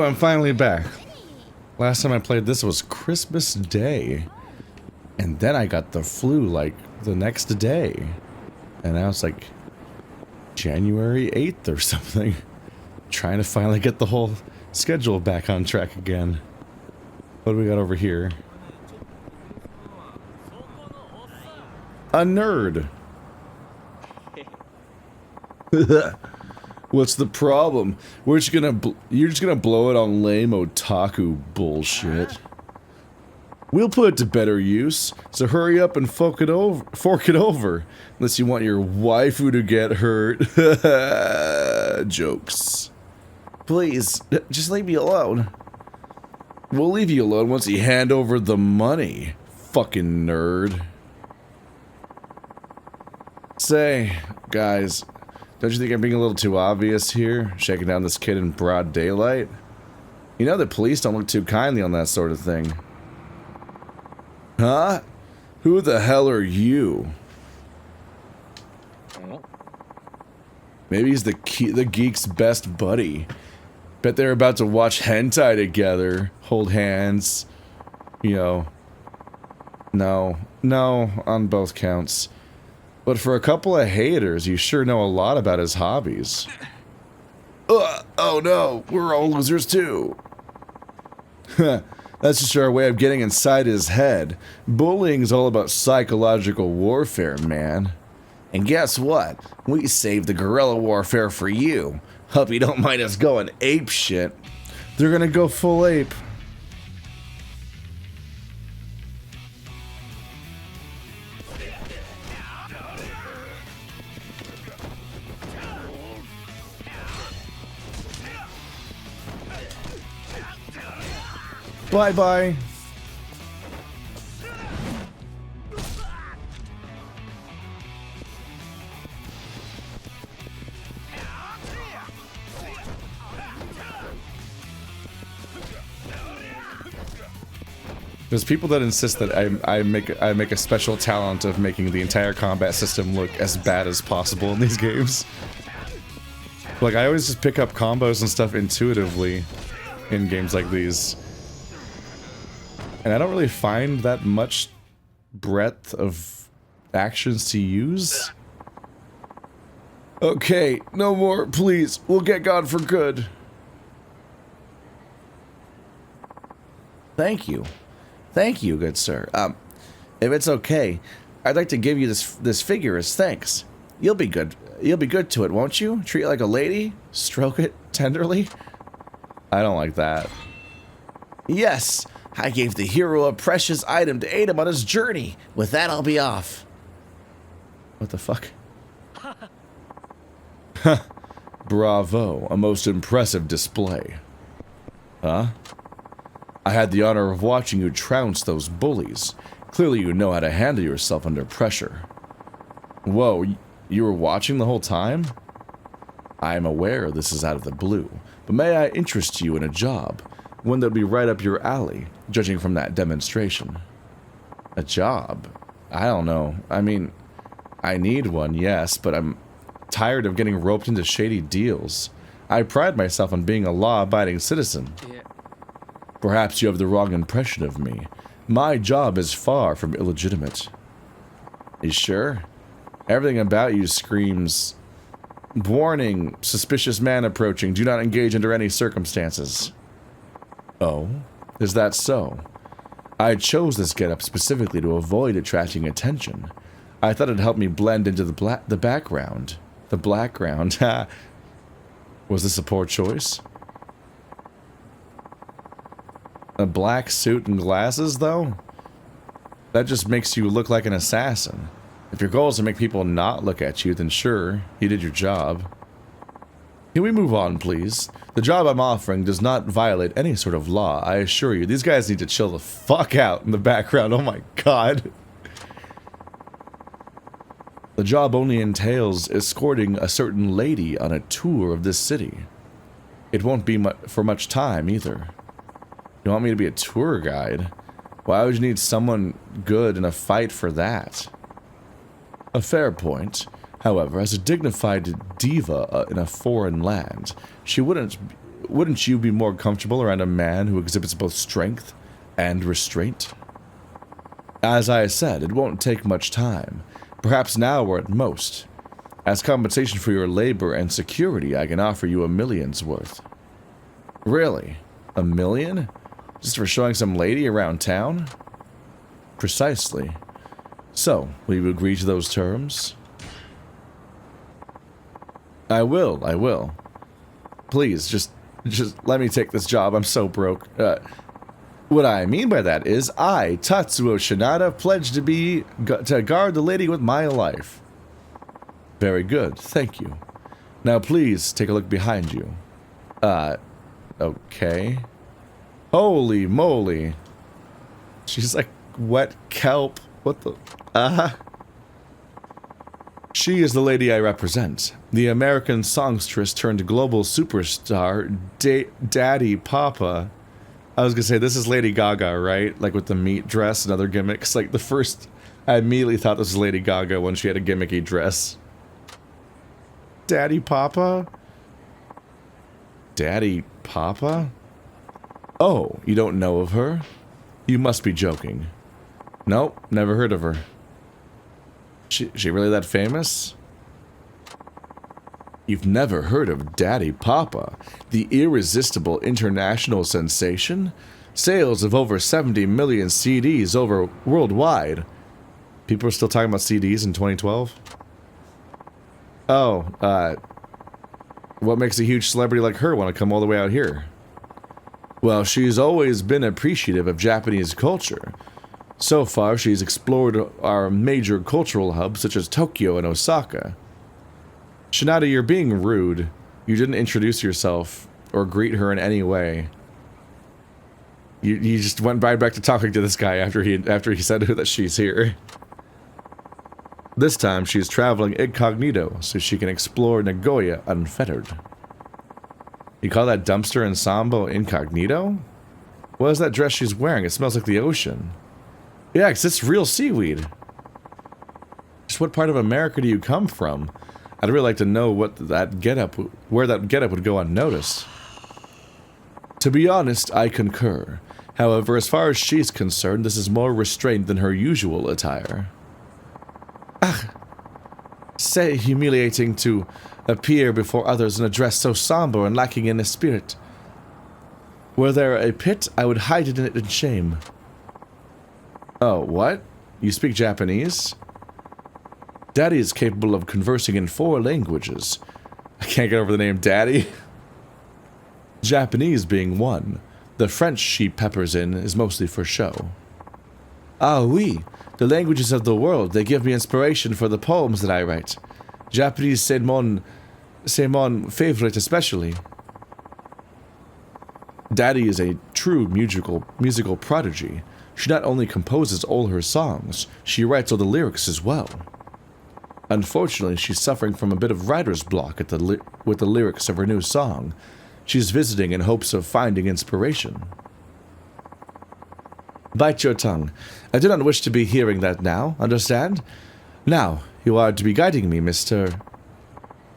Woo! I'm finally back. Last time I played this was Christmas Day. And then I got the flu like the next day. And now it's like January 8th or something. Trying to finally get the whole schedule back on track again. What do we got over here? A nerd. What's the problem? You're just gonna blow it on lame otaku bullshit. We'll put it to better use, so hurry up and fork it over, unless you want your waifu to get hurt. Jokes. Please, just leave me alone. We'll leave you alone once you hand over the money, fucking nerd. Say, guys, don't you think I'm being a little too obvious here, shaking down this kid in broad daylight? You know the police don't look too kindly on that sort of thing. Huh? Who the hell are you? Maybe he's the geek's best buddy. Bet they're about to watch hentai together, hold hands. You know. No, on both counts. But for a couple of haters, you sure know a lot about his hobbies. Oh no, we're all losers too. That's just our way of getting inside his head. Bullying's all about psychological warfare, man. And guess what? We saved the guerrilla warfare for you. Hope you don't mind us going ape shit. They're gonna go full ape. Bye-bye. There's people that insist that I make a special talent of making the entire combat system look as bad as possible in these games. Like, I always just pick up combos and stuff intuitively in games like these. And I don't really find that much breadth of actions to use. Okay, no more, please. We'll get gone for good. Thank you. Thank you, good sir. If it's okay, I'd like to give you this figure as thanks. You'll be good to it, won't you? Treat it like a lady? Stroke it tenderly? I don't like that. Yes! I gave the hero a precious item to aid him on his journey. With that, I'll be off. What the fuck? Bravo, a most impressive display. Huh? I had the honor of watching you trounce those bullies. Clearly you know how to handle yourself under pressure. Whoa, you were watching the whole time? I am aware this is out of the blue, but may I interest you in a job? One that would be right up your alley, judging from that demonstration. A job? I don't know. I mean, I need one, yes, but I'm tired of getting roped into shady deals. I pride myself on being a law-abiding citizen. Yeah. Perhaps you have the wrong impression of me. My job is far from illegitimate. You sure? Everything about you screams, warning, suspicious man approaching, do not engage under any circumstances. Oh, is that so? I chose this getup specifically to avoid attracting attention. I thought it'd help me blend into the background. The blackground, ha. Was this a poor choice? A black suit and glasses, though? That just makes you look like an assassin. If your goal is to make people not look at you, then sure, you did your job. Can we move on, please? The job I'm offering does not violate any sort of law, I assure you. These guys need to chill the fuck out in the background, oh my god. The job only entails escorting a certain lady on a tour of this city. It won't be for much time, either. You want me to be a tour guide? Why would you need someone good in a fight for that? A fair point. However, as a dignified diva in a foreign land, she wouldn't wouldn't you be more comfortable around a man who exhibits both strength and restraint? As I said, it won't take much time, perhaps an hour at most. As compensation for your labor and security, I can offer you 1 million's worth. Really? 1 million? Just for showing some lady around town? Precisely. So, will you agree to those terms? I will. Please, just let me take this job. I'm so broke. What I mean by that is I, Tatsuo Shinada, pledge to guard the lady with my life. Very good, thank you. Now please take a look behind you. Okay. Holy moly. She's like wet kelp. What the? She is the lady I represent. The American songstress turned global superstar, Daddy Papa. I was gonna say, this is Lady Gaga, right? Like with the meat dress and other gimmicks. Like the first, I immediately thought this was Lady Gaga when she had a gimmicky dress. Daddy Papa? Daddy Papa? Oh, you don't know of her? You must be joking. Nope, never heard of her. She really that famous? You've never heard of Daddy Papa, the irresistible international sensation? Sales of over 70 million CDs over worldwide. People are still talking about CDs in 2012? Oh, what makes a huge celebrity like her want to come all the way out here? Well, she's always been appreciative of Japanese culture. So far, she's explored our major cultural hubs such as Tokyo and Osaka. Shinada, you're being rude. You didn't introduce yourself or greet her in any way. You just went right back to talking to this guy after he said that she's here. This time, she's traveling incognito so she can explore Nagoya unfettered. You call that dumpster ensemble incognito? What is that dress she's wearing? It smells like the ocean. Yeah, 'cause it's real seaweed. Just what part of America do you come from? I'd really like to know where that getup would go unnoticed. To be honest, I concur. However, as far as she's concerned, this is more restrained than her usual attire. Say humiliating to appear before others in a dress so somber and lacking in a spirit. Were there a pit, I would hide it in it in shame. Oh, what? You speak Japanese? Daddy is capable of conversing in 4 languages. I can't get over the name Daddy. Japanese being one. The French she peppers in is mostly for show. Ah oui, the languages of the world, they give me inspiration for the poems that I write. Japanese c'est mon favorite especially. Daddy is a true musical prodigy. She not only composes all her songs, she writes all the lyrics as well. Unfortunately, she's suffering from a bit of writer's block with the lyrics of her new song. She's visiting in hopes of finding inspiration. Bite your tongue. I do not wish to be hearing that now, understand? Now, you are to be guiding me, Mr.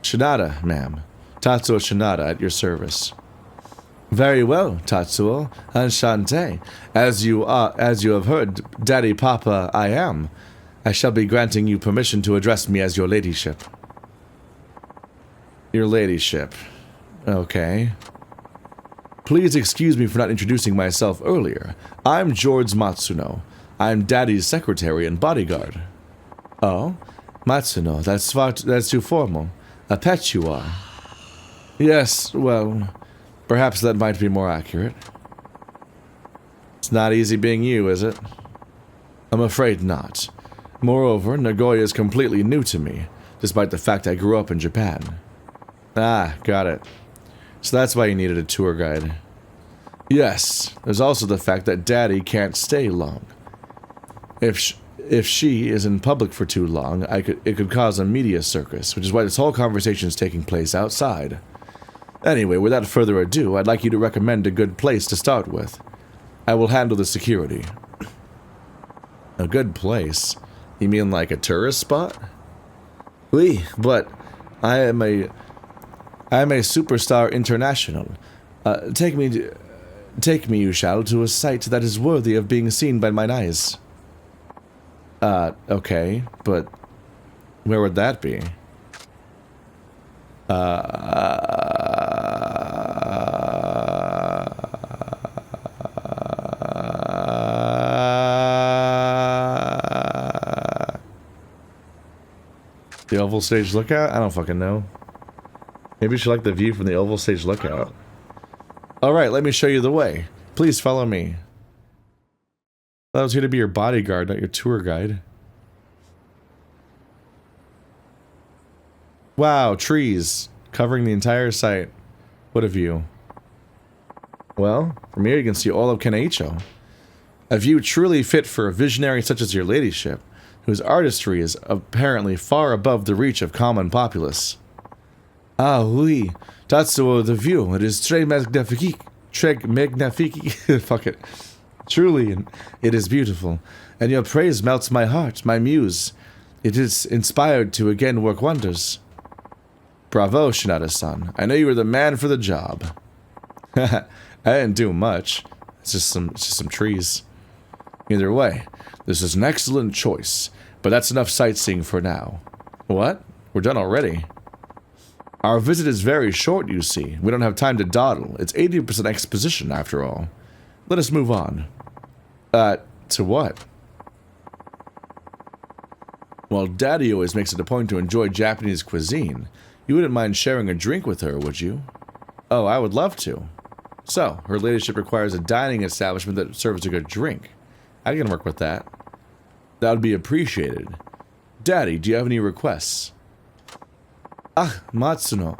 Shinada, ma'am. Tatsuo Shinada at your service. Very well, Tatsuo. Enchanté. As you have heard, Daddy Papa I am. I shall be granting you permission to address me as your ladyship. Your ladyship. Okay. Please excuse me for not introducing myself earlier. I'm George Matsuno. I'm Daddy's secretary and bodyguard. Oh? Matsuno, that's too formal. A pet you are. Yes, well, perhaps that might be more accurate. It's not easy being you, is it? I'm afraid not. Moreover, Nagoya is completely new to me, despite the fact I grew up in Japan. Ah, got it. So that's why you needed a tour guide. Yes, there's also the fact that Daddy can't stay long. If she is in public for too long, it could cause a media circus, which is why this whole conversation is taking place outside. Anyway, without further ado, I'd like you to recommend a good place to start with. I will handle the security. A good place? You mean like a tourist spot? Oui, but I am a superstar international. Take me, you shall, to a sight that is worthy of being seen by mine eyes. Okay, but where would that be? The Oval Stage Lookout? I don't fucking know. Maybe you should like the view from the Oval Stage Lookout. Alright, let me show you the way. Please follow me. I was here to be your bodyguard, not your tour guide. Wow, trees covering the entire site. What a view. Well, from here you can see all of Kanaicho. A view truly fit for a visionary such as your ladyship, whose artistry is apparently far above the reach of common populace. Ah, oui. Tatsuo, the view. It is très magnifique. Très magnifique. Fuck it. Truly, it is beautiful. And your praise melts my heart, my muse. It is inspired to again work wonders. Bravo, Shinada-san. I know you were the man for the job. I didn't do much. It's just some trees. Either way, this is an excellent choice. But that's enough sightseeing for now. What? We're done already. Our visit is very short, you see. We don't have time to dawdle. It's 80% exposition, after all. Let us move on. To what? Well, Daddy always makes it a point to enjoy Japanese cuisine. You wouldn't mind sharing a drink with her, would you? Oh, I would love to. So, her ladyship requires a dining establishment that serves a good drink. I can work with that. That would be appreciated. Daddy, do you have any requests? Ah, Matsuno.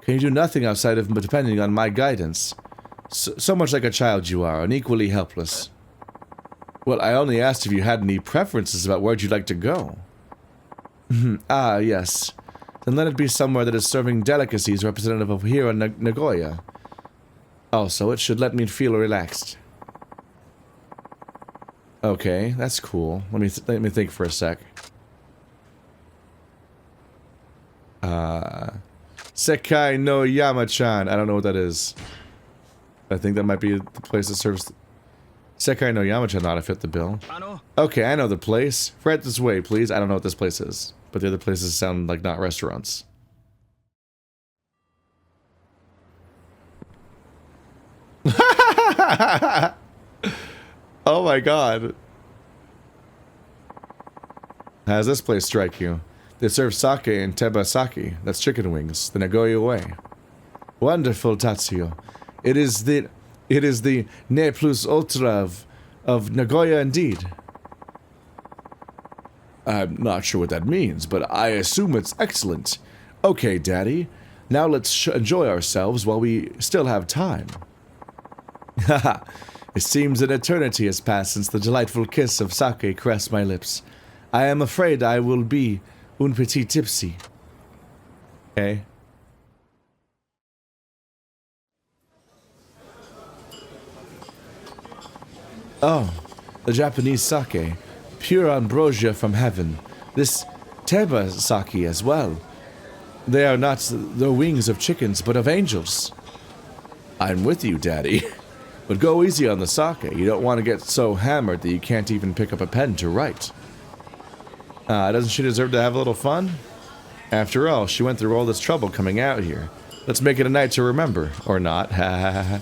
Can you do nothing outside of depending on my guidance? So much like a child you are, and equally helpless. Well, I only asked if you had any preferences about where you'd like to go. Ah, yes. Then let it be somewhere that is serving delicacies representative of here in Nagoya. Also, it should let me feel relaxed. Okay, that's cool. Let me think for a sec. Sekai no Yama-chan. I don't know what that is. I think that might be the place that serves... Sekai no Yama-chan ought to fit the bill. Okay, I know the place. Right this way, please. I don't know what this place is. But the other places sound like not restaurants. Oh my god. How does this place strike you? They serve sake and tebasaki. That's chicken wings. The Nagoya way. Wonderful, Tatsuo. It is the ne plus ultra of Nagoya indeed. I'm not sure what that means, but I assume it's excellent. Okay, Daddy. Now let's enjoy ourselves while we still have time. Haha. It seems an eternity has passed since the delightful kiss of sake caressed my lips. I am afraid I will be un petit tipsy. Okay. Oh, the Japanese sake. Pure ambrosia from heaven. This teba sake as well. They are not the wings of chickens, but of angels. I'm with you, Daddy. But go easy on the sake. You don't want to get so hammered that you can't even pick up a pen to write. Doesn't she deserve to have a little fun? After all, she went through all this trouble coming out here. Let's make it a night to remember. Or not. Ha ha ha ha.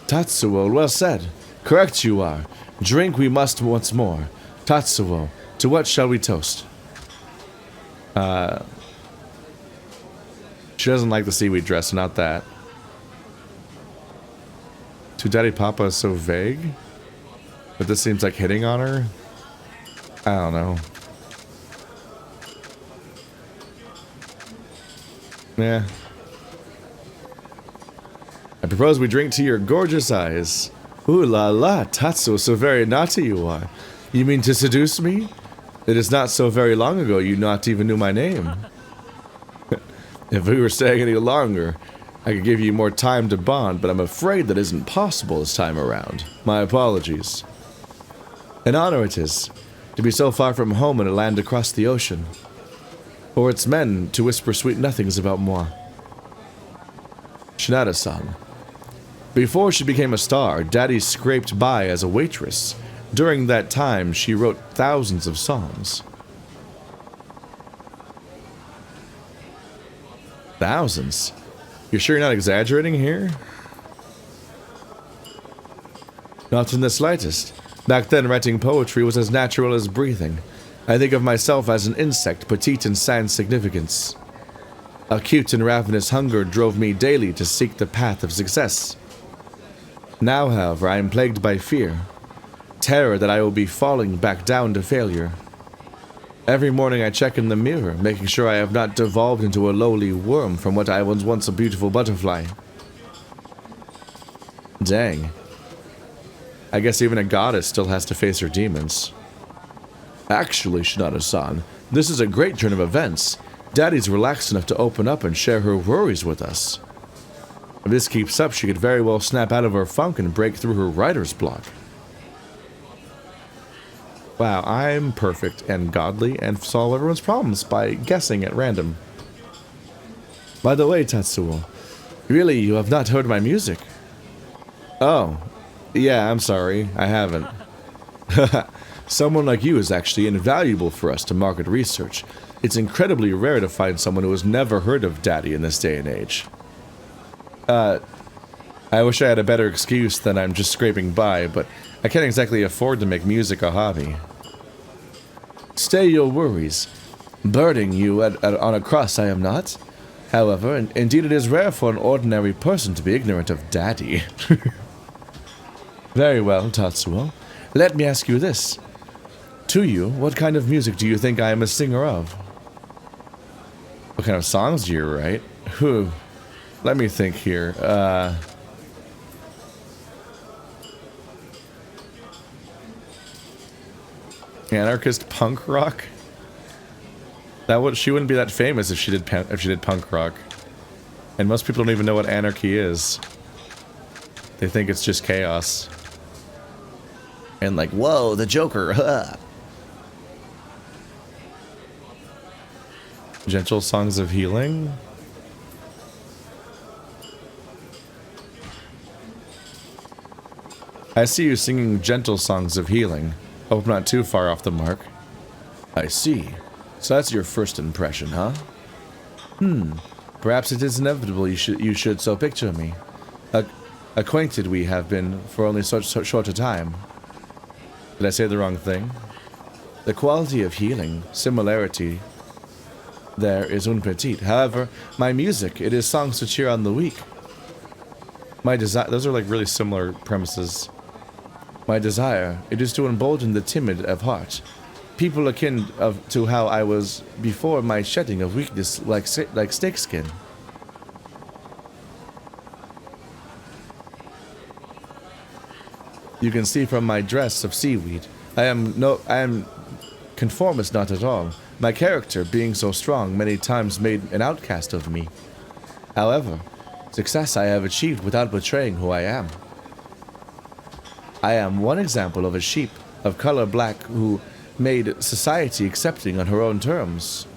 Tatsuo, well said. Correct you are. Drink we must once more. Tatsuo, to what shall we toast? She doesn't like the seaweed dress, not that. To Daddy Papa is so vague? But this seems like hitting on her? I don't know. Yeah. I propose we drink to your gorgeous eyes. Ooh la la, Tatsuo, so very naughty you are. You mean to seduce me? It is not so very long ago you not even knew my name. If we were staying any longer, I could give you more time to bond, but I'm afraid that isn't possible this time around. My apologies. An honor it is, to be so far from home in a land across the ocean. For its men to whisper sweet nothings about moi. Shinada-san. Before she became a star, Daddy scraped by as a waitress. During that time, she wrote thousands of songs. Thousands? You're sure you're not exaggerating here? Not in the slightest. Back then, writing poetry was as natural as breathing. I think of myself as an insect, petite and sans significance. Acute and ravenous hunger drove me daily to seek the path of success. Now, however, I am plagued by fear. Terror that I will be falling back down to failure. Every morning I check in the mirror, making sure I have not devolved into a lowly worm from what I was once a beautiful butterfly. Dang. I guess even a goddess still has to face her demons. Actually, Shinada-san, this is a great turn of events. Daddy's relaxed enough to open up and share her worries with us. If this keeps up, she could very well snap out of her funk and break through her writer's block. Wow, I'm perfect and godly and solve everyone's problems by guessing at random. By the way, Tatsuo, really, you have not heard my music? Oh, yeah, I'm sorry, I haven't. Someone like you is actually invaluable for us to market research. It's incredibly rare to find someone who has never heard of Daddy in this day and age. I wish I had a better excuse than I'm just scraping by, but I can't exactly afford to make music a hobby. Stay your worries. Burning you on a cross I am not. However, indeed it is rare for an ordinary person to be ignorant of Daddy. Very well, Tatsuo. Let me ask you this. To you, what kind of music do you think I am a singer of? What kind of songs do you write? Whew. Let me think here. Anarchist punk rock? She wouldn't be that famous if she did punk rock. And most people don't even know what anarchy is. They think it's just chaos. And like, whoa, the Joker, huh? Gentle songs of healing? I see you singing gentle songs of healing. Hope not too far off the mark. I see. So that's your first impression, huh? Perhaps it is inevitable you should so picture me. Acquainted we have been for only such short a time. Did I say the wrong thing? The quality of healing, similarity, there is un petit. However, my music, it is songs to cheer on the weak. My desire, those are like really similar premises. My desire, it is to embolden the timid of heart. People akin to how I was before my shedding of weakness like snakeskin. You can see from my dress of seaweed. I am conformist not at all. My character, being so strong, many times made an outcast of me. However, success I have achieved without betraying who I am. I am one example of a sheep of color black who made society accepting on her own terms.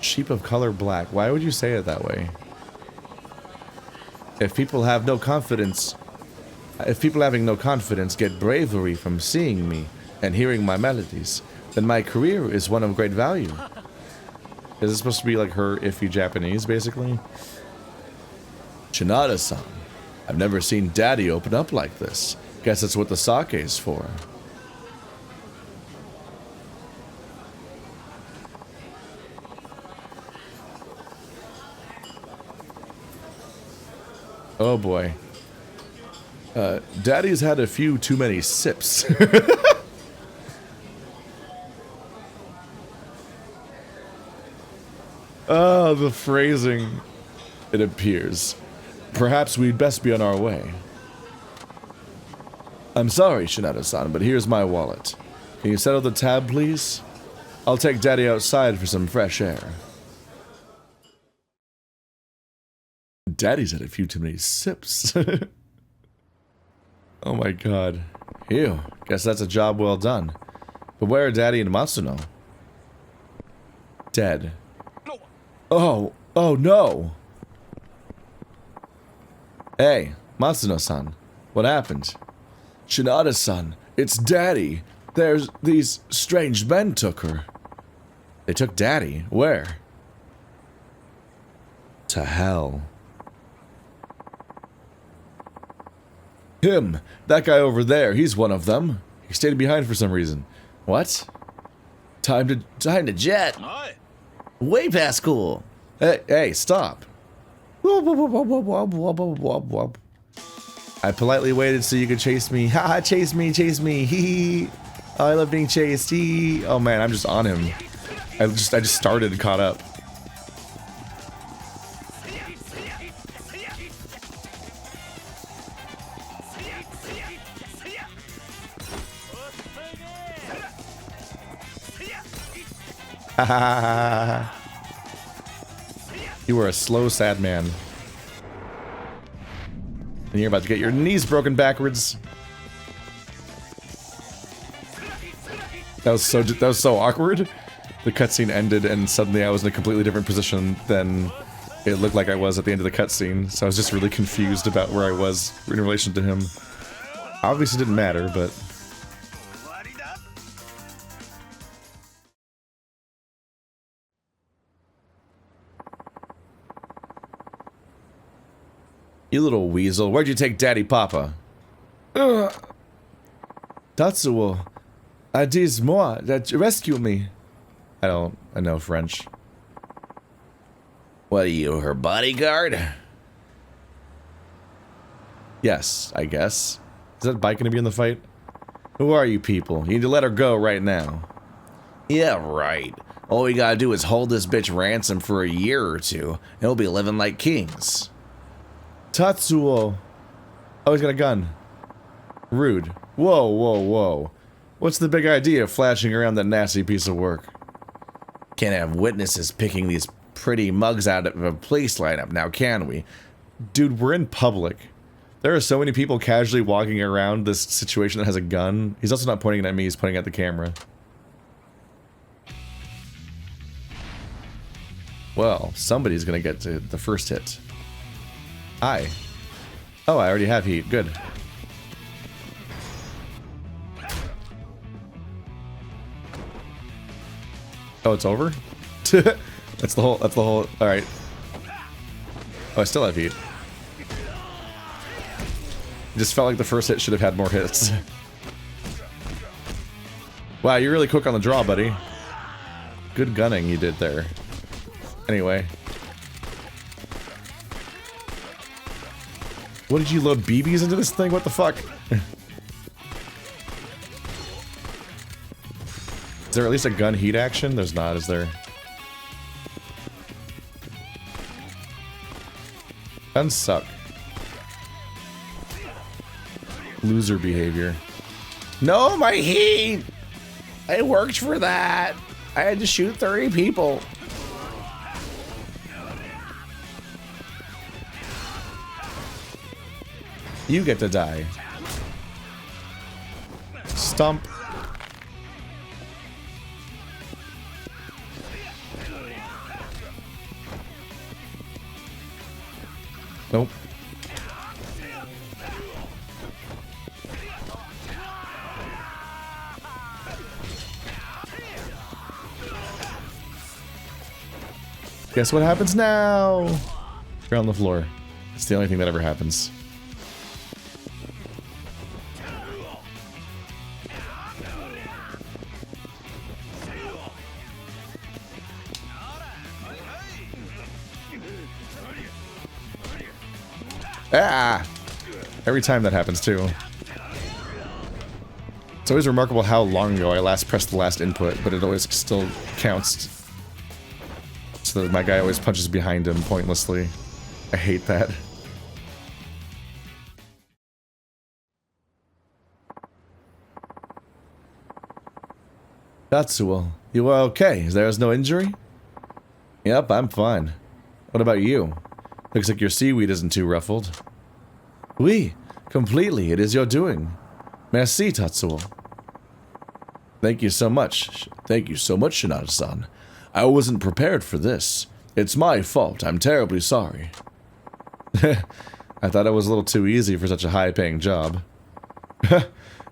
Sheep of color black. Why would you say it that way? If people having no confidence get bravery from seeing me and hearing my melodies, then my career is one of great value. Is this supposed to be like her iffy Japanese, basically? Shinada-san, I've never seen Daddy open up like this. Guess that's what the sake is for. Oh boy. Daddy's had a few too many sips. Oh, the phrasing. It appears. Perhaps we'd best be on our way. I'm sorry, Shinada-san, but here's my wallet. Can you settle the tab, please? I'll take Daddy outside for some fresh air. Daddy's had a few too many sips. Oh my god. Ew, guess that's a job well done. But where are Daddy and Matsuno? Dead. Oh no! Hey, Matsuno-san. What happened? Shinada-san, it's Daddy. There's these strange men took her. They took Daddy? Where? To hell. Him. That guy over there. He's one of them. He stayed behind for some reason. What? Time to jet. Way past cool. Hey, stop. I politely waited so you could chase me. Haha, chase me, hee hee. Oh, I love being chased. Hee. Oh man, I'm just on him. I just started and caught up. You were a slow, sad man. And you're about to get your knees broken backwards. That was so awkward. The cutscene ended and suddenly I was in a completely different position than it looked like I was at the end of the cutscene. So I was just really confused about where I was in relation to him. Obviously didn't matter, but... You little weasel, where'd you take Daddy Papa? Tatsuo, dis moi, that rescue me. I know French. What are you, her bodyguard? Yes, I guess. Is that bike gonna be in the fight? Who are you people? You need to let her go right now. Yeah, right. All we gotta do is hold this bitch ransom for a year or two, and we'll be living like kings. Tatsuo. Oh, he's got a gun. Rude. Whoa, whoa, whoa. What's the big idea of flashing around that nasty piece of work? Can't have witnesses picking these pretty mugs out of a police lineup now, can we? Dude, we're in public. There are so many people casually walking around this situation that has a gun. He's also not pointing it at me, he's pointing at the camera. Well, somebody's gonna get to the first hit. Hi. Oh, I already have heat. Good. Oh, it's over? That's the whole, alright. Oh, I still have heat. It just felt like the first hit should have had more hits. Wow, you're really quick on the draw, buddy. Good gunning you did there. Anyway. What did you load BBs into this thing? What the fuck? Is there at least a gun heat action? There's not, is there? Guns suck. Loser behavior. No, my heat! I worked for that! I had to shoot 30 people. You get to die. Stomp. Nope. Guess what happens now? You're on the floor. It's the only thing that ever happens. Ah! Every time that happens, too. It's always remarkable how long ago I last pressed the last input, but it always still counts. So that my guy always punches behind him pointlessly. I hate that. Tatsuo, you are okay? There is no injury? Yep, I'm fine. What about you? Looks like your seaweed isn't too ruffled. Oui, completely. It is your doing. Merci, Tatsuo. Thank you so much. Thank you so much, Shinada-san. I wasn't prepared for this. It's my fault. I'm terribly sorry. I I thought it was a little too easy for such a high-paying job.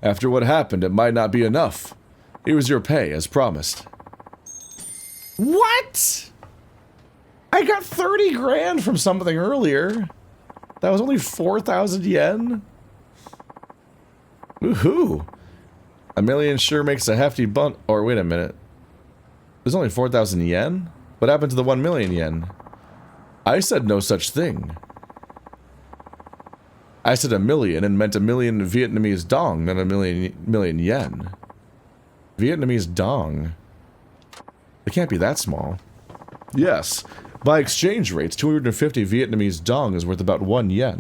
After what happened, it might not be enough. Here's your pay, as promised. What? I got 30 grand from something earlier. That was only 4,000 yen? Woohoo! A million sure makes a hefty bump. Or wait a minute. There's only 4,000 yen? What happened to the 1 million yen? I said no such thing. I said a million and meant a million Vietnamese dong, not a million yen. Vietnamese dong. It can't be that small. Yes. By exchange rates, 250 Vietnamese dong is worth about 1 yen.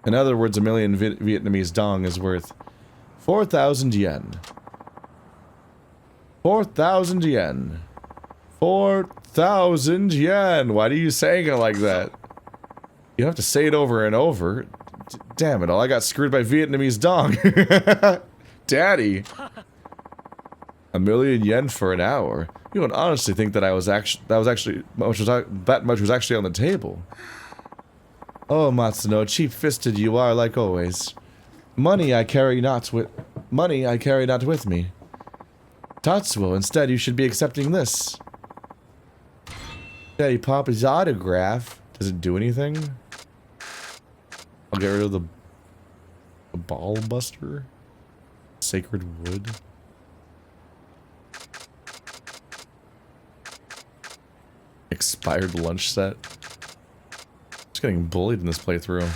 In other words, a million Vietnamese dong is worth 4,000 yen. 4,000 yen. 4,000 yen. Why are you saying it like that? You have to say it over and over. Damn it, all I got screwed by Vietnamese dong. Daddy. A million yen for an hour. You don't honestly think that that much was actually on the table. Oh, Matsuno, cheap-fisted you are like always. Money I carry not with me. Tatsuo, instead you should be accepting this. Daddy Papa's autograph. Does it do anything? I'll get rid of the ball buster. Sacred wood. Expired lunch set. Just getting bullied in this playthrough.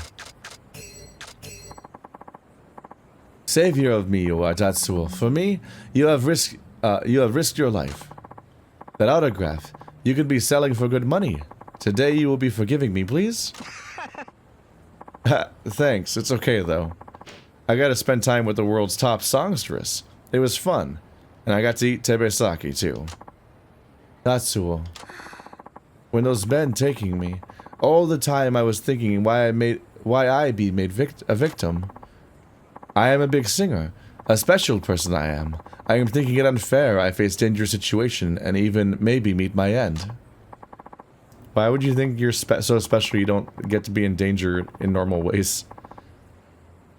Savior of me, you are, Tatsuo. For me, you have risked your life. That autograph, you could be selling for good money. Today you will be forgiving me, please? Thanks, it's okay though. I got to spend time with the world's top songstress. It was fun. And I got to eat tebesaki too. Tatsuo. When those men taking me, all the time I was thinking why I be made a victim. I am a big singer, a special person I am. I am thinking it unfair I face dangerous situation and even maybe meet my end. Why would you think you're so special you don't get to be in danger in normal ways?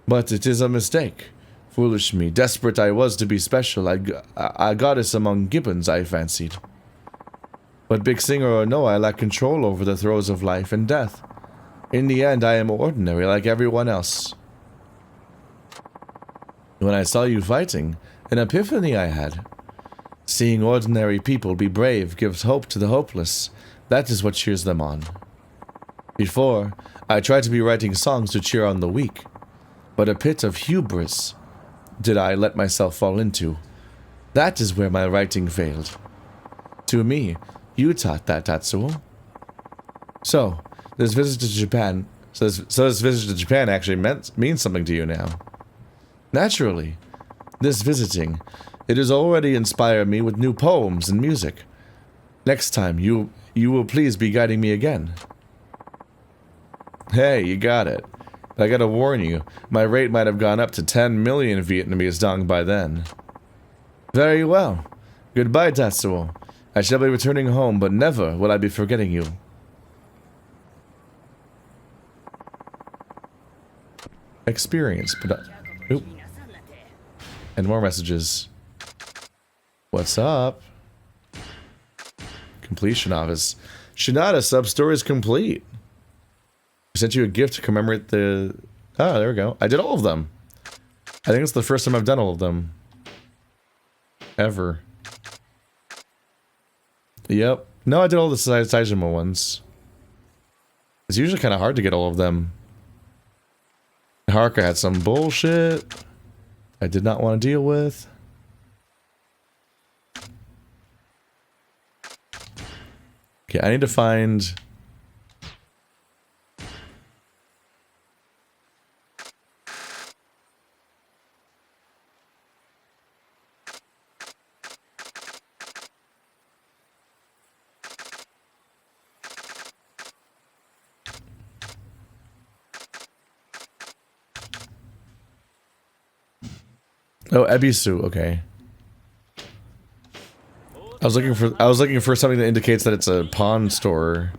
But it is a mistake. Foolish me, desperate I was to be special, a goddess among gibbons I fancied. But big singer or no, I lack control over the throes of life and death. In the end, I am ordinary like everyone else. When I saw you fighting, an epiphany I had. Seeing ordinary people be brave gives hope to the hopeless. That is what cheers them on. Before, I tried to be writing songs to cheer on the weak. But a pit of hubris did I let myself fall into. That is where my writing failed. To me, you taught that, Tatsuo. So, this visit to Japan... So this visit to Japan actually means something to you now. Naturally. This visiting, it has already inspired me with new poems and music. Next time, you will please be guiding me again. Hey, you got it. But I gotta warn you, my rate might have gone up to 10 million Vietnamese dong by then. Very well. Goodbye, Tatsuo. I shall be returning home, but never will I be forgetting you. Experience, but oop. And more messages. What's up? Completion office. Shinada sub-story is complete. I sent you a gift to commemorate the... Oh, there we go. I did all of them. I think it's the first time I've done all of them. Ever. Yep. No, I did all the Saijima ones. It's usually kind of hard to get all of them. Haruka had some bullshit I did not want to deal with. Okay, I need to find... Oh, Ebisu, okay. I was looking for something that indicates that it's a pawn store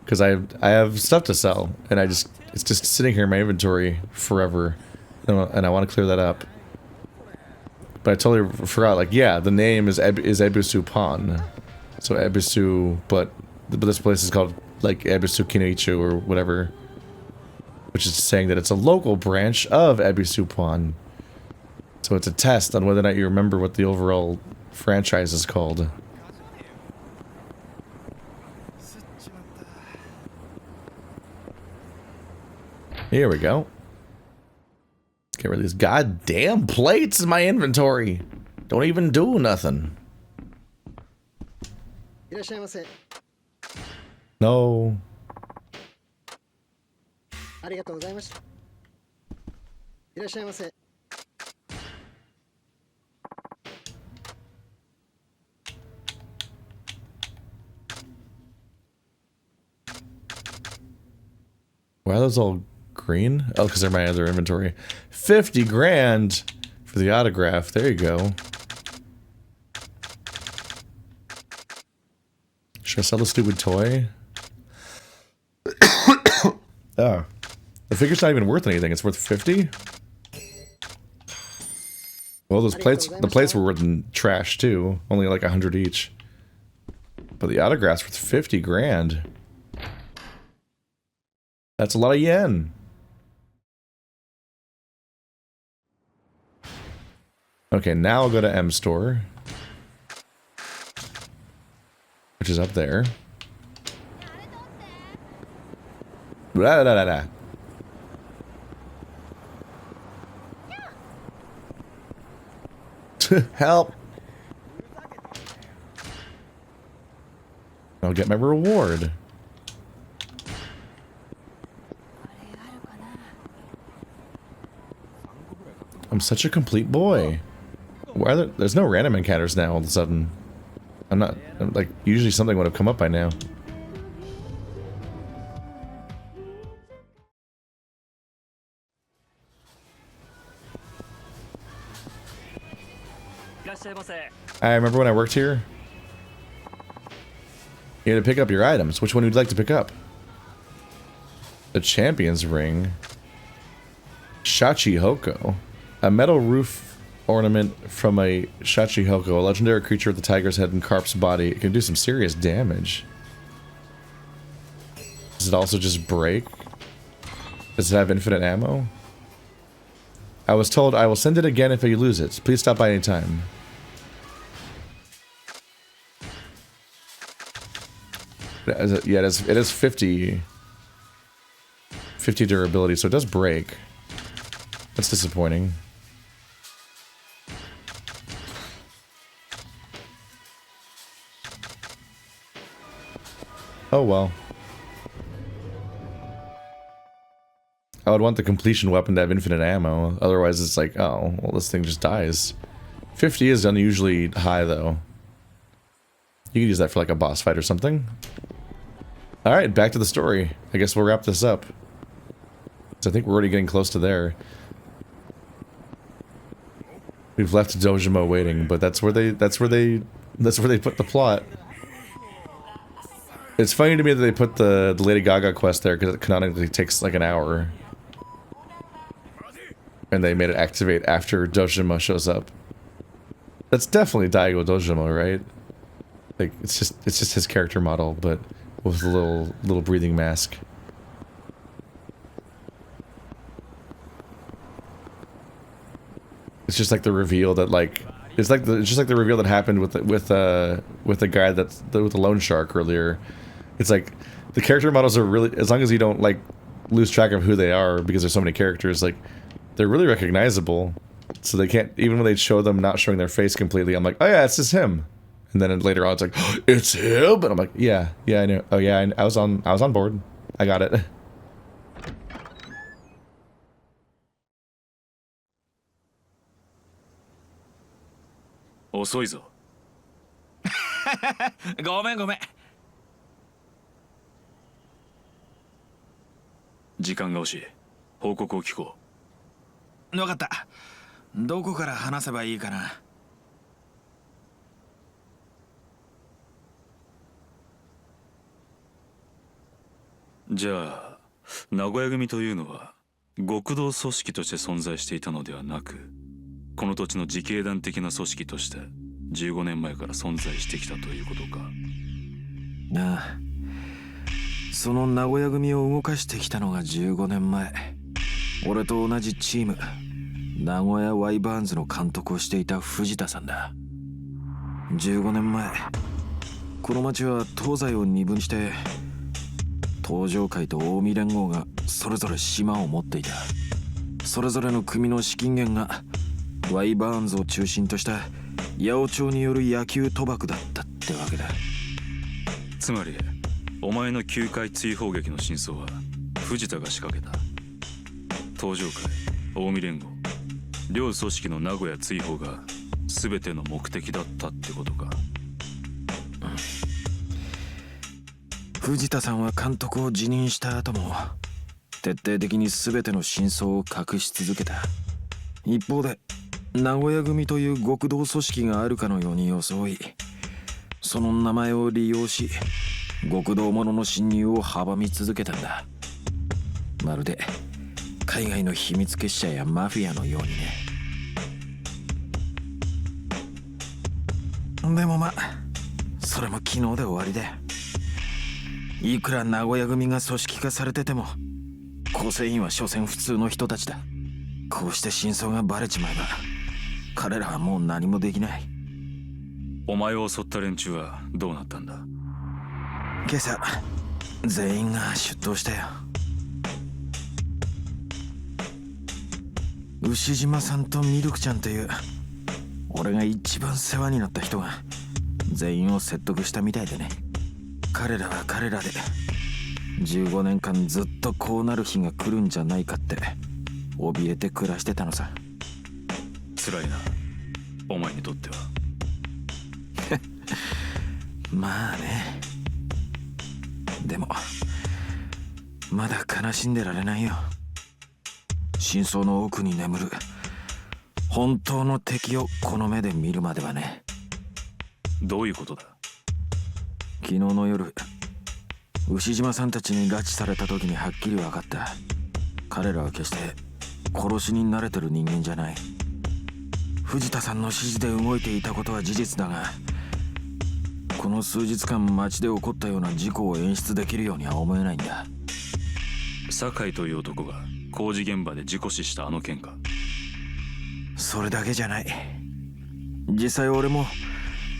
because I have stuff to sell, and it's just sitting here in my inventory forever, and I want to clear that up. But I totally forgot. Like, yeah, the name is Ebisu Pon, so Ebisu, but this place is called like Ebisu Kinoichu or whatever, which is saying that it's a local branch of Ebisu Pon. So it's a test on whether or not you remember what the overall franchise is called. Here we go. Let's get rid of these goddamn plates in my inventory. Don't even do nothing. No. Why are those all green? Oh, because they're my other inventory. 50 grand for the autograph. There you go. Should I sell the stupid toy? Oh. The figure's not even worth anything. It's worth 50? Well, those plates, the plates were worth in trash too. Only like 100 each. But the autograph's worth 50 grand. That's a lot of yen. Okay, now I'll go to M Store, which is up there. Blah, blah, blah, blah. Help! I'll get my reward. I'm such a complete boy. Why are there's no random encounters now all of a sudden. I'm like, usually something would have come up by now. I remember when I worked here. You had to pick up your items. Which one would you like to pick up? The champion's ring. Shachi Hoko. A metal roof ornament from a Shachi Hoko, a legendary creature with the tiger's head and carp's body. It can do some serious damage. Does it also just break? Does it have infinite ammo? I was told I will send it again if you lose it. Please stop by any time. Yeah, it is 50 durability, so it does break. That's disappointing. Oh well. I would want the completion weapon to have infinite ammo. Otherwise it's like, oh, well, this thing just dies. 50 is unusually high though. You could use that for like a boss fight or something. Alright, back to the story. I guess we'll wrap this up. So I think we're already getting close to there. We've left Dojima waiting, but that's where they put the plot. It's funny to me that they put the Lady Gaga quest there because it canonically takes like an hour. And they made it activate after Dojima shows up. That's definitely Daigo Dojima, right? Like it's just his character model, but with a little breathing mask. It's just like the reveal that like it's just like the reveal that happened with the guy with the loan shark earlier. It's like the character models are really, as long as you don't like lose track of who they are because there's so many characters, like they're really recognizable. So they can't, even when they show them not showing their face completely, I'm like, oh yeah, it's just him. And then later on it's like, oh, it's him, and I'm like, yeah, I know. Oh yeah, I was on board. I got it.遅いぞ。ごめんごめん。時間が欲しい。報告を聞こう。分かった。どこから話せばいいかな。じゃあ名古屋組というのは極道組織として存在していたのではなく、この土地の自警団的な組織として15年前から存在してきたということか。ああ、その名古屋組を動かしてきたのが15年前、俺と同じチーム名古屋ワイバーンズの監督をしていた藤田さんだ。15年前、この町は東西を二分して、東上会と近江連合がそれぞれ島を持っていた。それぞれの組の資金源がワイバーンズを中心とした八百長による野球賭博だったってわけだ。つまりお前の9回追放劇の真相は藤田が仕掛けた。東上会、近江連合、両組織の名古屋追放が全ての目的だったってことか。藤田さんは監督を辞任した後も徹底的に全ての真相を隠し続けた。一方で名古屋組という極道組織があるかのように装い、その名前を利用し極道者の侵入を阻み続けたんだ。まるで海外の秘密結社やマフィアのようにね。でもまあそれも昨日で終わりだ。いくら名古屋組が組織化されてても構成員は所詮普通の人たちだ。こうして真相がバレちまえば彼らはもう何もできない。お前を襲った連中はどうなったんだ？今朝全員が出頭したよ。牛島さんとミルクちゃんという俺が一番世話になった人が全員を説得したみたいでね。彼らは彼らで15年間ずっとこうなる日が来るんじゃないかって怯えて暮らしてたのさ。辛いな、お前にとっては。まあね。でもまだ悲しんでられないよ。真相の奥に眠る本当の敵をこの目で見るまではね。どういうことだ？昨日の夜、牛島さんたちに拉致された時にはっきり分かった。彼らは決して殺しに慣れてる人間じゃない。藤田さんの指示で動いていたことは事実だが、この数日間街で起こったような事故を演出できるようには思えないんだ。酒井という男が工事現場で事故死したあの件か？それだけじゃない。実際俺も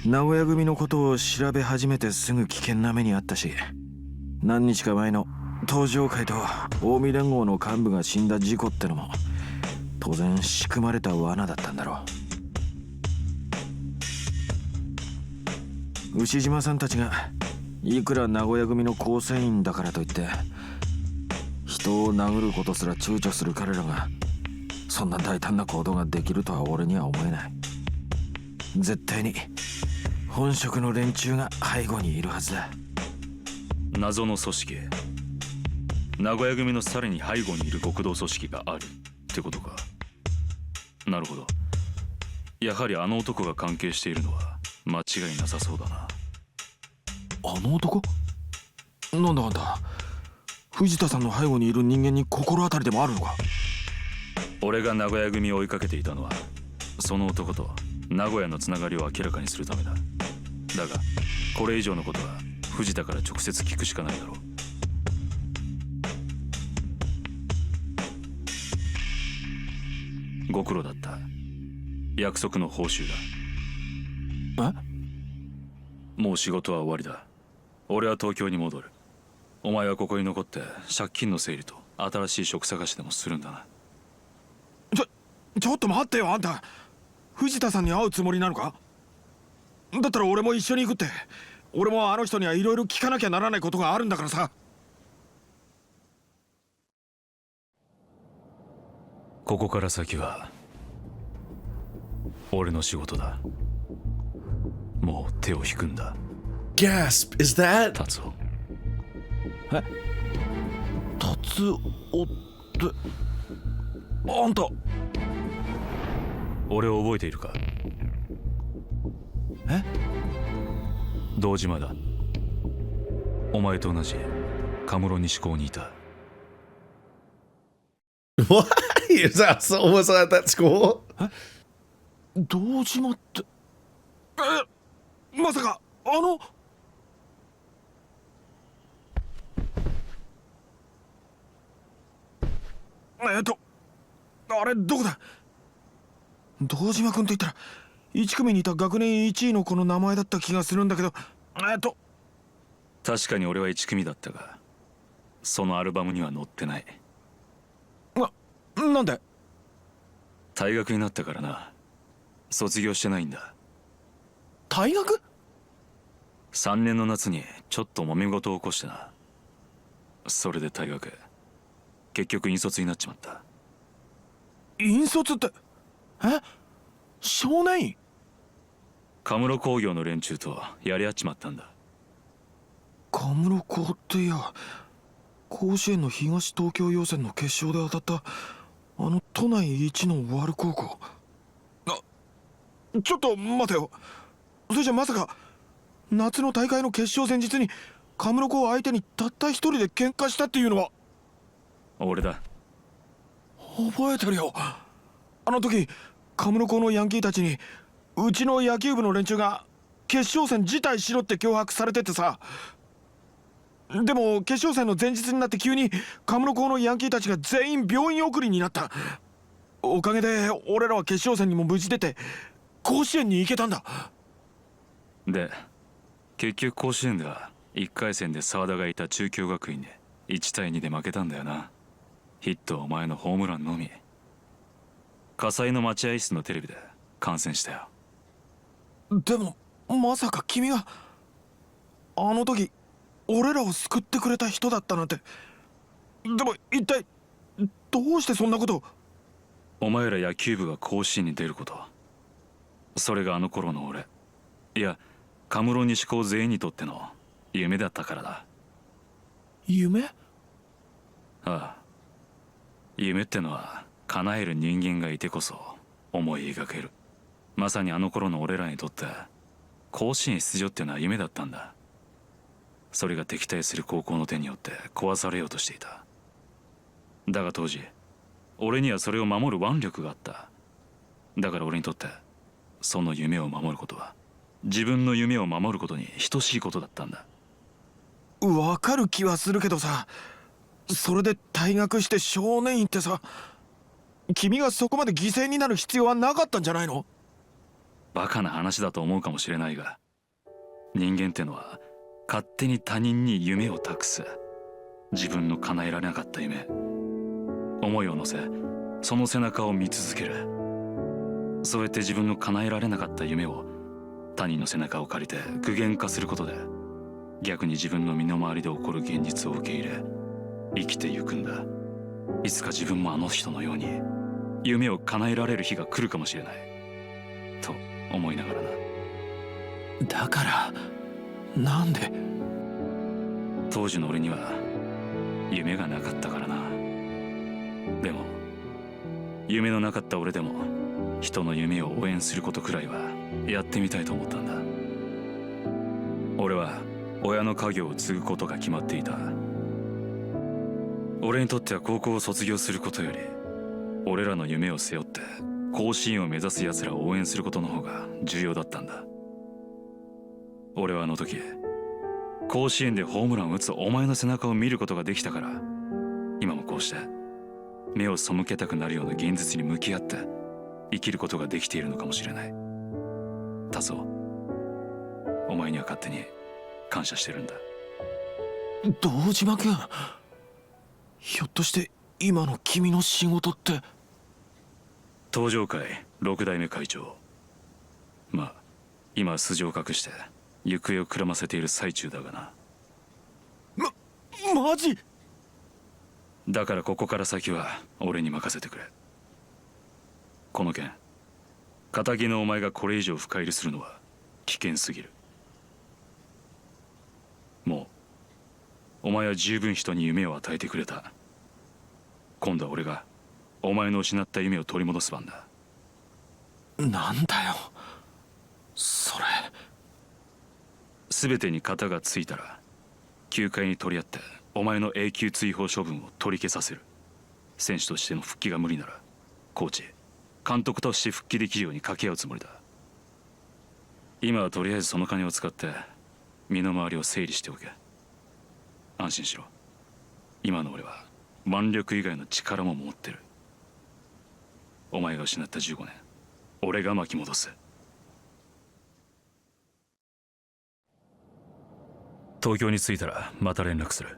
名古屋組のことを調べ始めてすぐ危険な目にあったし、何日か前の東上会と近江連合の幹部が死んだ事故ってのも当然仕組まれた罠だったんだろう。牛島さんたちがいくら名古屋組の構成員だからといって人を殴ることすら躊躇する彼らがそんな大胆な行動ができるとは俺には思えない。絶対に本職の連中が背後にいるはずだ。謎の組織、名古屋組のさらに背後にいる極道組織があるってことか。なるほど。やはりあの男が関係しているのは間違いなさそうだな。あの男？なんだあんた、藤田さんの背後にいる人間に心当たりでもあるのか？俺が名古屋組を追いかけていたのはその男と名古屋のつながりを明らかにするためだ。だがこれ以上のことは藤田から直接聞くしかないだろう。ご苦労だった。約束の報酬だ。もう仕事は終わりだ。俺は東京に戻る。お前はここに残って借金の整理と新しい職探しでもするんだな。ちょっと待ってよ。あんた藤田さんに会うつもりなのか？だったら俺も一緒に行くって。俺もあの人にはいろいろ聞かなきゃならないことがあるんだからさ。ここから先は俺の仕事だ。もう手を引くんだ。 Gasp! Is that? 達夫。え？達夫ってあんた？俺を覚えているか？え？堂島だ。お前と同じカムロ西高にいた。 What? Is that so? Was I at that school? 堂島って、まさかあれどこだ。堂島君と言ったら1組にいた学年1位の子の名前だった気がするんだけど、確かに俺は1組だったが、そのアルバムには載ってない。なんで？退学になったからな。卒業してないんだ。退学？3年の夏にちょっと揉め事を起こしてな。それで退学。結局引率になっちまった。引率って少年院？カムロ工業の連中とやり合っちまったんだ。カムロ高っていや、甲子園の東東京予選の決勝で当たった都内一のワル高校。ちょっと待てよ。それじゃまさか夏の大会の決勝前日にカムロ高相手にたった一人で喧嘩したっていうのは？俺だ。覚えてるよ。あの時カムロ高のヤンキーたちにうちの野球部の連中が決勝戦辞退しろって脅迫されててさ。でも決勝戦の前日になって急にカムロ高のヤンキーたちが全員病院送りになった。おかげで俺らは決勝戦にも無事出て甲子園に行けたんだ。で結局甲子園では1回戦で沢田がいた中京学院で1対2で負けたんだよな。ヒットお前のホームランのみ。火災の待合室のテレビで観戦したよ。でもまさか君があの時俺らを救ってくれた人だったなんて。でも一体どうしてそんなことを？お前ら野球部が甲子園に出ること、それがあの頃の俺、いやカムロ西高全員にとっての夢だったからだ。夢？ああ、夢ってのは叶える人間がいてこそ思い描ける。まさにあの頃の俺らにとって甲子園出場ってのは夢だったんだ。それが敵対する高校の手によって壊されようとしていた。だが当時俺にはそれを守る腕力があった。だから俺にとってその夢を守ることは自分の夢を守ることに等しいことだったんだ。わかる気はするけどさ、それで退学して少年院ってさ、君がそこまで犠牲になる必要はなかったんじゃないの？バカな話だと思うかもしれないが、人間ってのは勝手に他人に夢を託す。自分の叶えられなかった夢、思いを乗せその背中を見続ける。そうやって自分の叶えられなかった夢を他人の背中を借りて具現化することで、逆に自分の身の回りで起こる現実を受け入れ生きてゆくんだ。いつか自分もあの人のように夢を叶えられる日が来るかもしれないと思いながらな。だからなんで？当時の俺には夢がなかったからな。でも夢のなかった俺でも人の夢を応援することくらいはやってみたいと思ったんだ。俺は親の家業を継ぐことが決まっていた。俺にとっては高校を卒業することより俺らの夢を背負って甲子園を目指す奴らを応援することの方が重要だったんだ。俺はあの時甲子園でホームランを打つお前の背中を見ることができたから、今もこうして目を背けたくなるような現実に向き合って生きることができているのかもしれない。タソ、お前には勝手に感謝してるんだ。堂島君、ひょっとして今の君の仕事って？東上会6代目会長。まあ今は素性を隠して行方をくらませている最中だがな。マジ？だからここから先は俺に任せてくれ。この件、仇のお前がこれ以上深入りするのは危険すぎる。もうお前は十分人に夢を与えてくれた。今度は俺がお前の失った夢を取り戻す番だ。なんだよそれ。全てに型がついたら球界に取り合ってお前の永久追放処分を取り消させる。選手としての復帰が無理ならコーチへ監督として復帰できるように掛け合うつもりだ。今はとりあえずその金を使って身の回りを整理しておけ。安心しろ。今の俺は腕力以外の力も持ってる。お前が失った15年、俺が巻き戻す。東京に着いたらまた連絡する。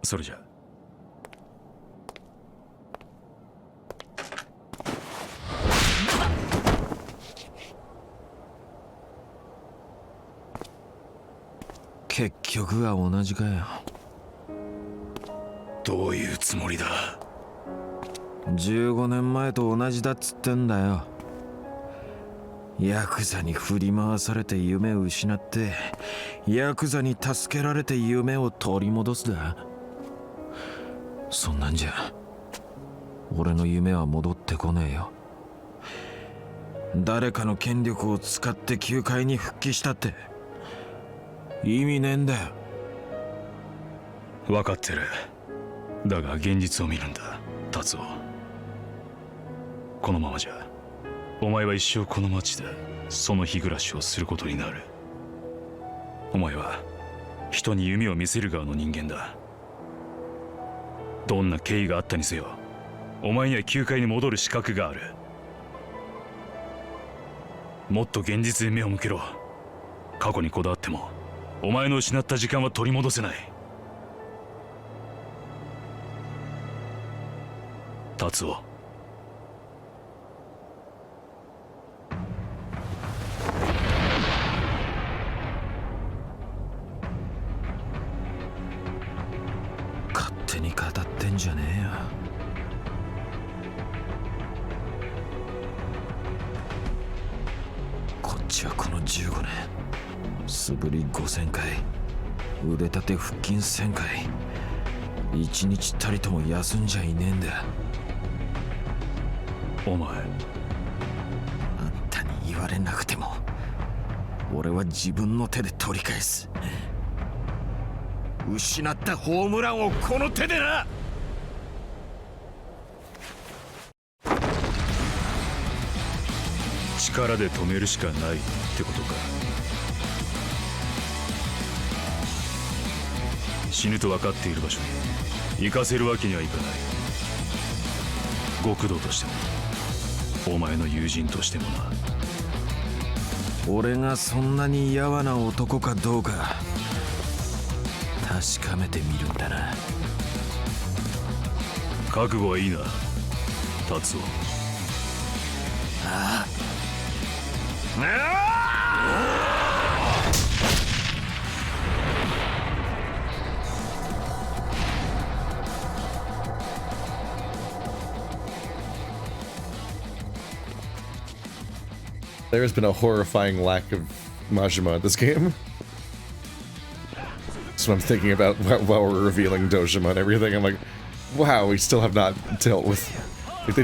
それじゃ。結局は同じかよ。どういうつもりだ。15年前と同じだっつってんだよ。ヤクザに振り回されて夢を失って、ヤクザに助けられて夢を取り戻すだ。そんなんじゃ俺の夢は戻ってこねえよ。誰かの権力を使って球界に復帰したって意味ねえんだよ。分かってる。だが現実を見るんだ、達夫。このままじゃお前は一生この町でその日暮らしをすることになる。お前は人に夢を見せる側の人間だ。どんな経緯があったにせよ、お前には球界に戻る資格がある。もっと現実に目を向けろ。過去にこだわってもお前の失った時間は取り戻せない。達夫。勝手に語ってんじゃねえよ。こっちはこの15年素振り5000回、腕立て腹筋1000回、一日たりとも休んじゃいねえんだ。お前、あんたに言われなくても俺は自分の手で取り返す。失ったホームランをこの手でな。力で止めるしかないってことか。死ぬと分かっている場所に行かせるわけにはいかない。極道としてもお前の友人としてもな。俺がそんなにやわな男かどうか確かめてみるんだな。覚悟はいいな、達夫。ああ。There has been a horrifying lack of Majima in this game. That's what I'm thinking about while we're revealing Dojima and everything. I'm like, wow, we still have not dealt with. Like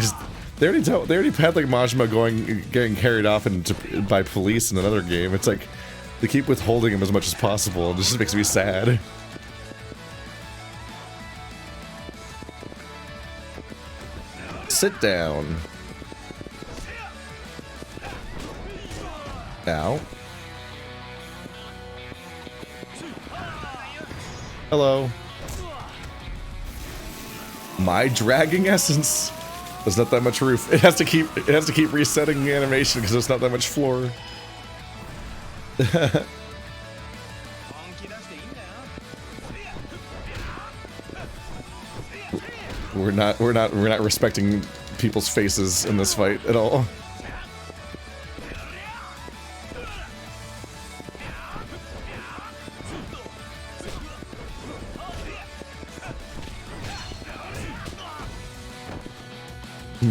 they already had like Majima getting carried off by police in another game. It's like they keep withholding him as much as possible. It just makes me sad. Sit down. Ow. Hello. My dragging essence. There's not that much roof. It has to keep resetting the animation because there's not that much floor. We're not respecting people's faces in this fight at all.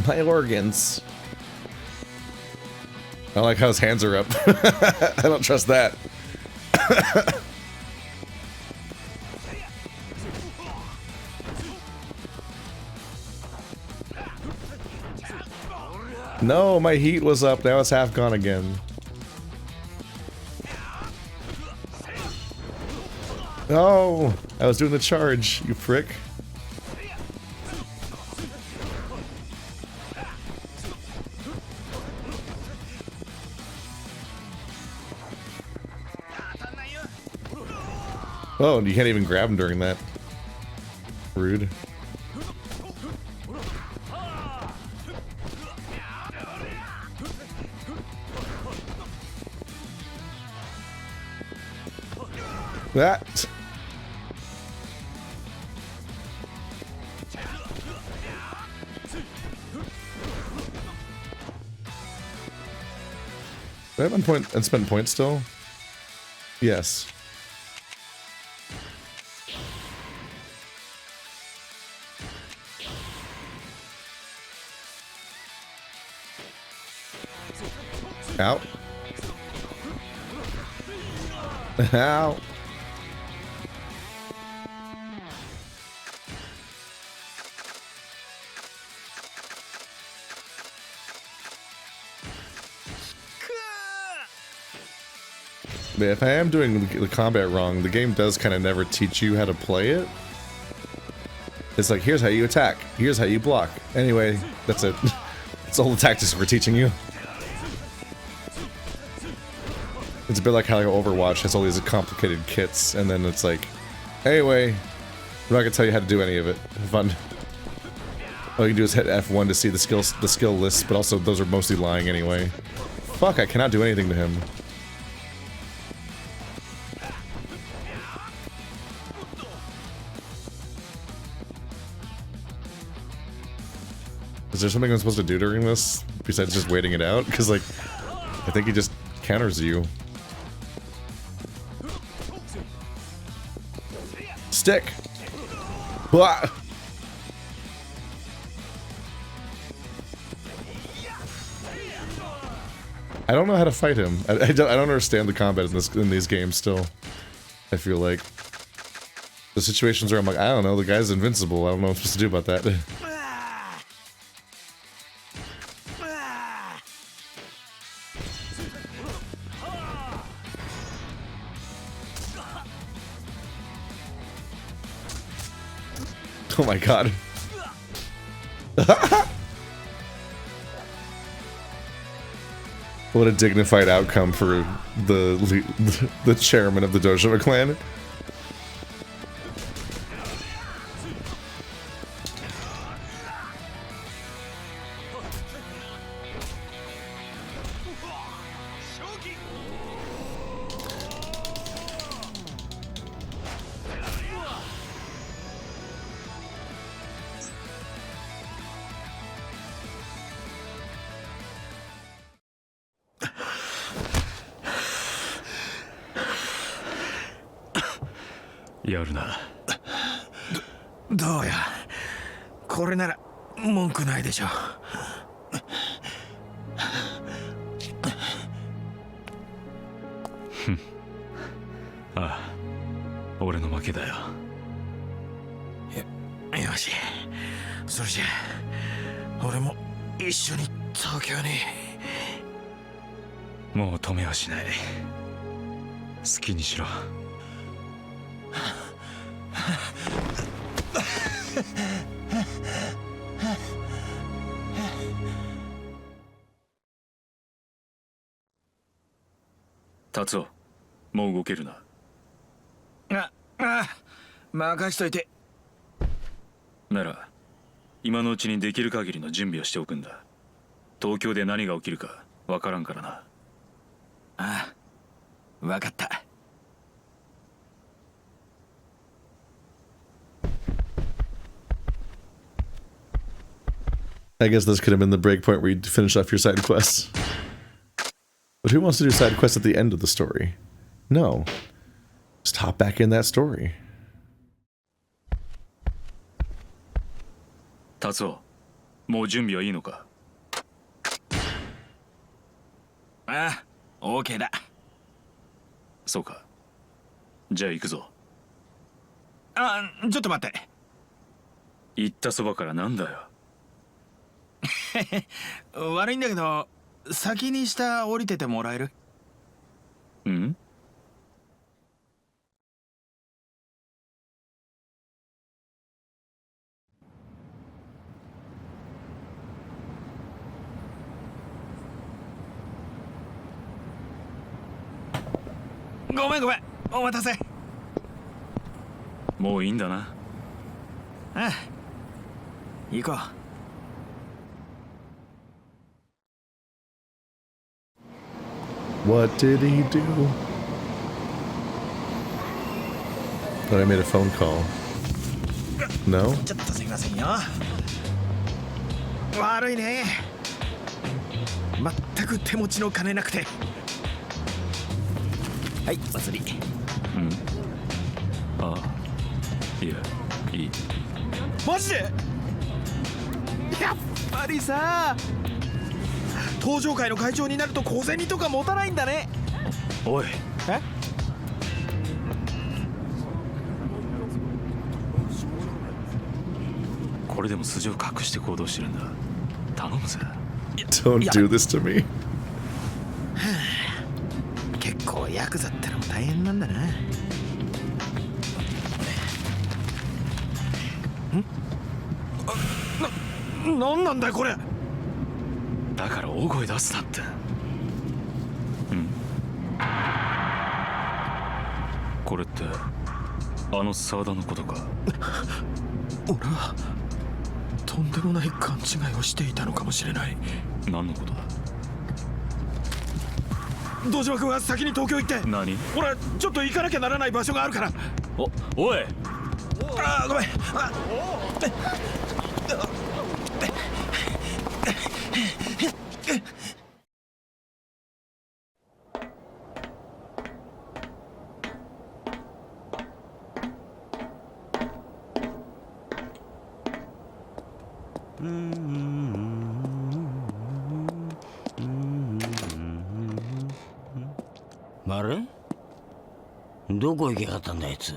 My organs. I like how his hands are up. I don't trust that. No, my heat was up. Now it's half gone again. Oh, I was doing the charge, you prick. Oh, and you can't even grab him during that. Rude. That. Do I have unspent points still? Yes. Out. Ow. But if I am doing the combat wrong, the game does kind of never teach you how to play it. It's like, here's how you attack, here's how you block. Anyway, that's it. That's all the tactics we're teaching you. It's a bit like how Overwatch has all these complicated kits, and then it's like, anyway, I'm not gonna tell you how to do any of it. Fun. All you can do is hit F1 to see the skill lists, but also those are mostly lying anyway. Fuck, I cannot do anything to him. Is there something I'm supposed to do during this besides just waiting it out? Because, like, I think he just counters you. Stick! Blah! I don't know how to fight him. I don't understand the combat in these games still. I feel like. The situations where I'm like, I don't know, the guy's invincible. I don't know what I'm supposed to do about that. Oh my god. What a dignified outcome for the chairman of the Dojima clan.どうやこれなら文句ないでしょ。ああ、俺の負けだよ。よし、それじゃ俺も一緒に東京に。もう止めはしない。好きにしろ。達夫、もう動けるな。任しといて。なら今のうちにできる限りの準備をしておくんだ。東京で何が起きるかわからんからな。ああ、わかった。I guess this could have been the break point where you finish off your side quests. But who wants to do side quests at the end of the story? No. Just hop back in that story. 達夫、もう準備はいいのか？ああ、OK だ。そうか。じゃあ行くぞ。あ、ちょっと待って。行ったそばからなんだよ。悪いんだけど、先に下降りててもらえる？ん？ごめんごめん、お待たせ。もういいんだな。ああ、行こう。What did he do? Thought I made a phone call. No? ちょっとすいませんよ。悪いね。全く手持ちの金なくて。はい、お釣り。うん。ああ、いや、いい。マジで？やっぱりさ、登場会の会長になると小銭とか持たないんだね。おい、え？これでも素性を隠して行動してるんだ。頼むぜ。Don't do this to me. 結構ヤクザってのも大変なんだな。なんなんだよこれ。だから大声出すなって。うん。これってあの沢田のことか。俺はとんでもない勘違いをしていたのかもしれない。何のことだ。堂島君は先に東京行って。何？俺ちょっと行かなきゃならない場所があるから。おい。あ、ごめん。あれ？どこ行きやがったんだあいつ。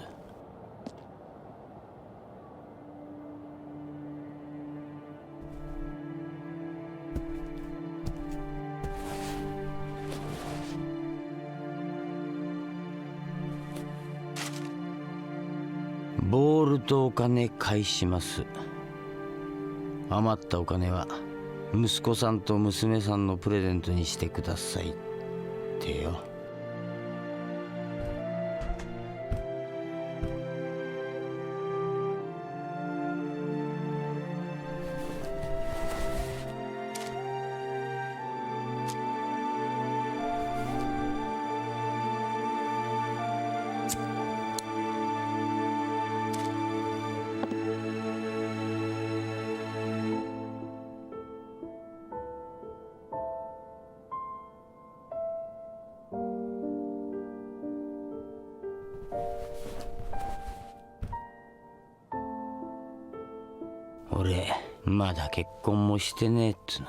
ボールとお金返します。余ったお金は息子さんと娘さんのプレゼントにしてくださいってよ。俺まだ結婚もしてねえっつの。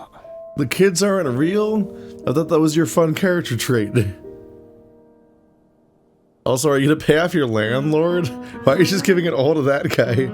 The kids aren't real? I thought that was your fun character trait. Also, are you gonna pay off your landlord? Why are you just giving it all to that guy?